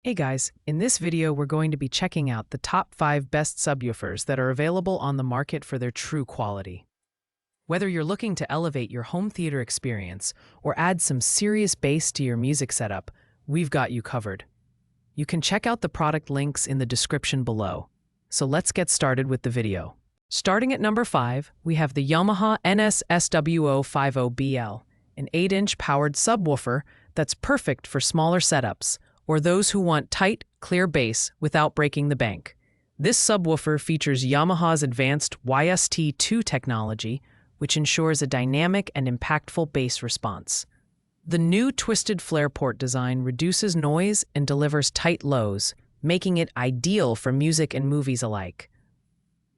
Hey guys, in this video we're going to be checking out the top 5 best subwoofers that are available on the market for their true quality. Whether you're looking to elevate your home theater experience or add some serious bass to your music setup, we've got you covered. You can check out the product links in the description below. So let's get started with the video. Starting at number 5, we have the Yamaha NSSW50BL, an 8-inch powered subwoofer that's perfect for smaller setups or those who want tight, clear bass without breaking the bank. This subwoofer features Yamaha's advanced YST2 technology, which ensures a dynamic and impactful bass response. The new twisted flare port design reduces noise and delivers tight lows, making it ideal for music and movies alike.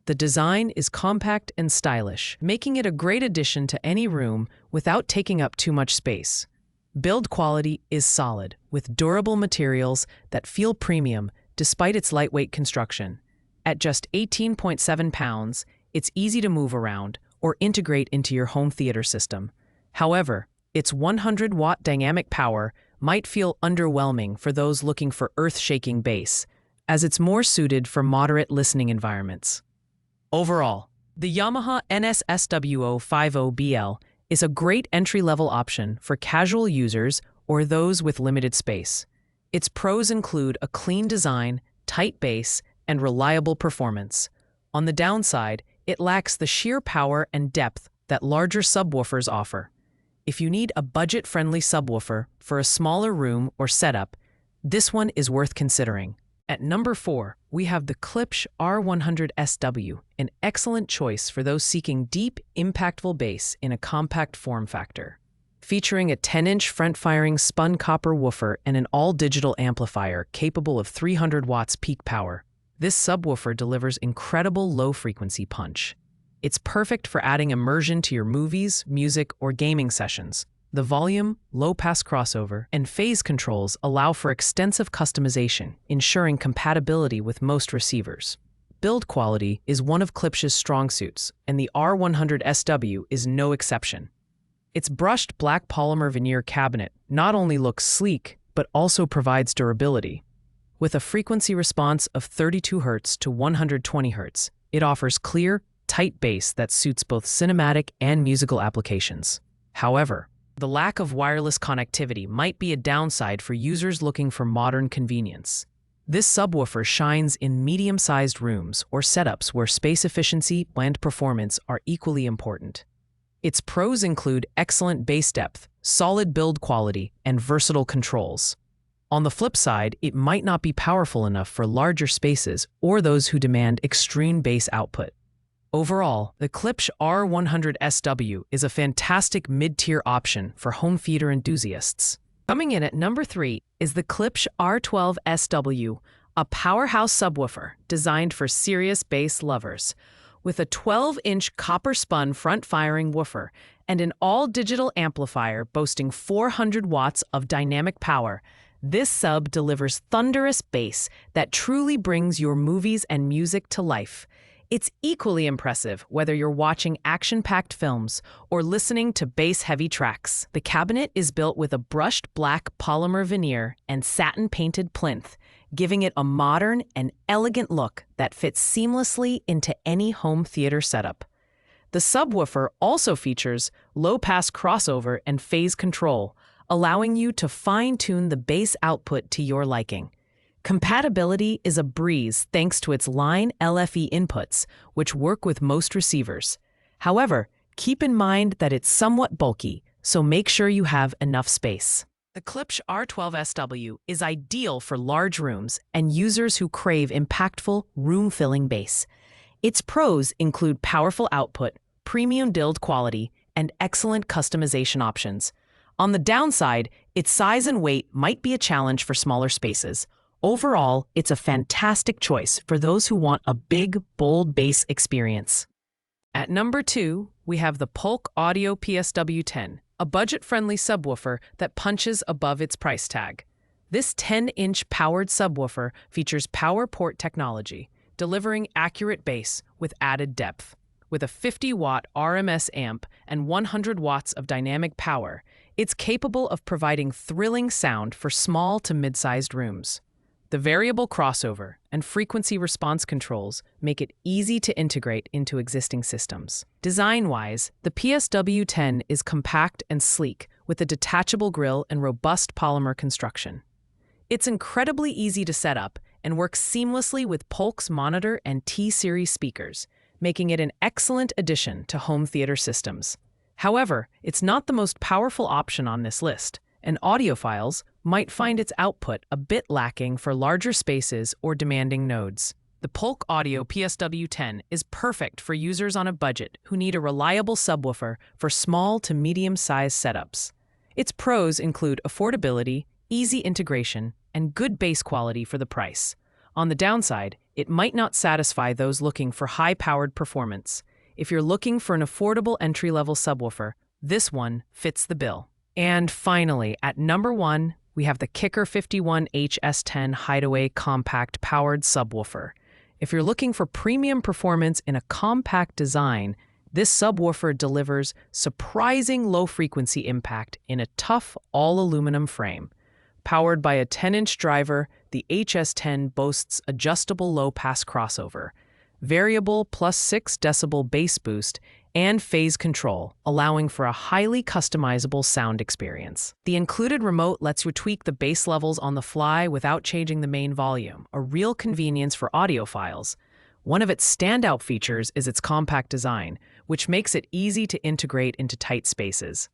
The design is compact and stylish, making it a great addition to any room without taking up too much space. Build quality is solid, with durable materials that feel premium despite its lightweight construction. At just 18.7 pounds, it's easy to move around or integrate into your home theater system. However, its 100-watt dynamic power might feel underwhelming for those looking for earth-shaking bass, as it's more suited for moderate listening environments. Overall, the Yamaha NSSW50BL is a great entry-level option for casual users or those with limited space. Its pros include a clean design, tight bass, and reliable performance. On the downside, it lacks the sheer power and depth that larger subwoofers offer. If you need a budget-friendly subwoofer for a smaller room or setup, this one is worth considering. At number 4, we have the Clipch R100SW, an excellent choice for those seeking deep, impactful bass in a compact form factor. Featuring a 10-inch front-firing spun copper woofer and an all-digital amplifier capable of 300 watts peak power, this subwoofer delivers incredible low-frequency punch. It's perfect for adding immersion to your movies, music, or gaming sessions. The volume, low-pass crossover, and phase controls allow for extensive customization, ensuring compatibility with most receivers. Build quality is one of Clipch's strong suits, and the R100SW is no exception. Its brushed black polymer veneer cabinet not only looks sleek, but also provides durability. With a frequency response of 32 Hz to 120 Hz, it offers clear, tight bass that suits both cinematic and musical applications. However, the lack of wireless connectivity might be a downside for users looking for modern convenience. This subwoofer shines in medium-sized rooms or setups where space efficiency and performance are equally important. Its pros include excellent bass depth, solid build quality, and versatile controls. On the flip side, it might not be powerful enough for larger spaces or those who demand extreme bass output. Overall, the Clipch R100SW is a fantastic mid-tier option for home theater enthusiasts. Coming in at number 3 is the Clipch R12SW, a powerhouse subwoofer designed for serious bass lovers. With a 12-inch copper-spun front-firing woofer and an all-digital amplifier boasting 400 watts of dynamic power, this sub delivers thunderous bass that truly brings your movies and music to life. It's equally impressive whether you're watching action-packed films or listening to bass-heavy tracks. The cabinet is built with a brushed black polymer veneer and satin-painted plinth, giving it a modern and elegant look that fits seamlessly into any home theater setup. The subwoofer also features low-pass crossover and phase control, allowing you to fine-tune the bass output to your liking. Compatibility is a breeze thanks to its line LFE inputs, which work with most receivers. However, keep in mind that it's somewhat bulky, so make sure you have enough space. The Clipch R12SW is ideal for large rooms and users who crave impactful, room-filling bass. Its pros include powerful output, premium build quality, and excellent customization options. On the downside, its size and weight might be a challenge for smaller spaces. Overall, it's a fantastic choice for those who want a big, bold bass experience. At number 2, we have the Pulk Audio PSW10, a budget-friendly subwoofer that punches above its price tag. This 10-inch powered subwoofer features power port technology, delivering accurate bass with added depth. With a 50-watt RMS amp and 100 watts of dynamic power, it's capable of providing thrilling sound for small to mid-sized rooms. The variable crossover and frequency response controls make it easy to integrate into existing systems. Design-wise, the PSW10 is compact and sleek with a detachable grille and robust polymer construction. It's incredibly easy to set up and works seamlessly with Pulk's monitor and T-series speakers, making it an excellent addition to home theater systems. However, it's not the most powerful option on this list, and audiophiles might find its output a bit lacking for larger spaces or demanding nodes. The Pulk Audio PSW10 is perfect for users on a budget who need a reliable subwoofer for small to medium-sized setups. Its pros include affordability, easy integration, and good bass quality for the price. On the downside, it might not satisfy those looking for high-powered performance. If you're looking for an affordable entry-level subwoofer, this one fits the bill. And finally, at number 1, we have the Kicker 51HS10 Hideaway Compact Powered Subwoofer. If you're looking for premium performance in a compact design, this subwoofer delivers surprising low-frequency impact in a tough, all-aluminum frame. Powered by a 10-inch driver, the HS10 boasts adjustable low-pass crossover, variable +6 decibel bass boost, and phase control, allowing for a highly customizable sound experience. The included remote lets you tweak the bass levels on the fly without changing the main volume, a real convenience for audiophiles. One of its standout features is its compact design, which makes it easy to integrate into tight spaces.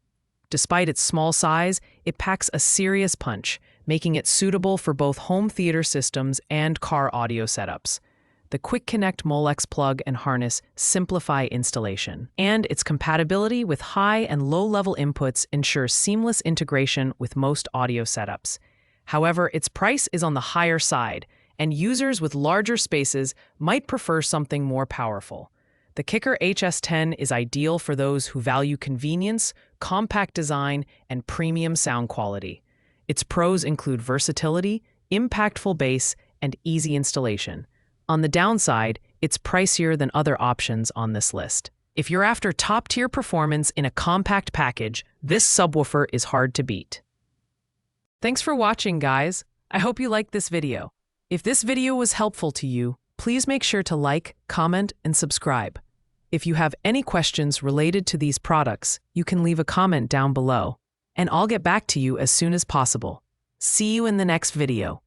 Despite its small size, it packs a serious punch, making it suitable for both home theater systems and car audio setups. The Quick Connect Molex plug and harness simplify installation, and its compatibility with high and low-level inputs ensures seamless integration with most audio setups. However, its price is on the higher side, and users with larger spaces might prefer something more powerful. The Kicker HS10 is ideal for those who value convenience, compact design, and premium sound quality. Its pros include versatility, impactful bass, and easy installation. On the downside, it's pricier than other options on this list. If you're after top-tier performance in a compact package, this subwoofer is hard to beat. Thanks for watching, guys. I hope you liked this video. If this video was helpful to you, please make sure to like, comment, and subscribe. If you have any questions related to these products, you can leave a comment down below, and I'll get back to you as soon as possible. See you in the next video.